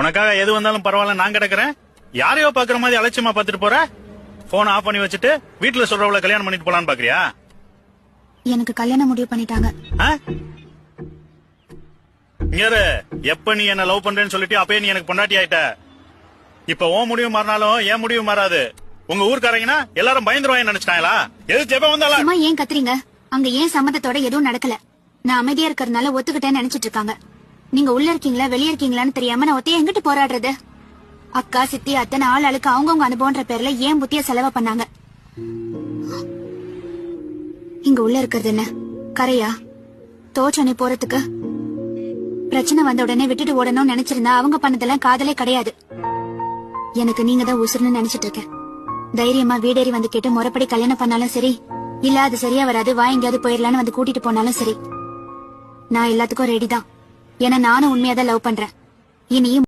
உனக்காக எது வந்தாலும் பரவாயில்ல நான் கிடக்குறேன். யாரையோ பாக்குற மாதிரி அலட்சியமா பாத்துட்டு போற. போன் ஆஃப் பண்ணி வச்சுட்டு வீட்டுல சொல்றவள கல்யாணம் பண்ணிட்டு போலான்னு பாக்குறியா? எனக்கு கல்யாணம் முடிவு பண்ணிட்டாங்க. எப்ப நீ என்ன லவ் பண்றேன்னு சொல்லிட்டு அப்பயே நீ எனக்கு பொண்டாட்டி ஆயிட்ட. இப்ப உன் முடிவு மாறினாலும் என் முடிவு மாறாது. உங்க ஊர்க்காரங்கன்னா எல்லாரும் பயந்துருவாங்க நினைச்சிட்டாங்களா? எது ஜெபம் வந்தாலும் சும்மா ஏன் கத்துறீங்க? அங்க ஏன் சம்மதத்தோட எதுவும் நடக்கல. நான் அமைதியா இருக்கறதுனால ஒத்துக்கிட்டேன்னு நினைச்சிட்டு இருக்காங்க. நீங்க உள்ள இருக்கீங்களா வெளியே இருக்கீங்களான்னு தெரியாம நான் ஒத்தைய எங்கிட்டு போராடுறது? அக்கா சித்தி அத்தனை ஆள் ஆளுக்கு அவங்கவுங்க அனுபவம்ன்ற பேர்ல ஏன் புத்திய செலவு பண்ணாங்க? இங்க உள்ள இருக்கிறது என்ன கரையா? தோற்றணி போறதுக்கு பிரச்சனை வந்த உடனே விட்டுட்டு ஓடணும்னு நினைச்சிருந்தா அவங்க பண்ணதெல்லாம் காதலே கிடையாது. எனக்கு நீங்க தான் உசுர்னு நினைச்சிட்டு இருக்கேன். தைரியமா வீடேறி வந்து கேட்டு முறைப்படி கல்யாணம் பண்ணாலும் சரி, இல்ல அது சரியா வராது வா எங்கேயாவது போயிடலான்னு வந்து கூட்டிட்டு போனாலும் சரி, நான் எல்லாத்துக்கும் ரெடி தான். ஏன்னா நானும் உண்மையாதான் லவ் பண்றேன். இனியும்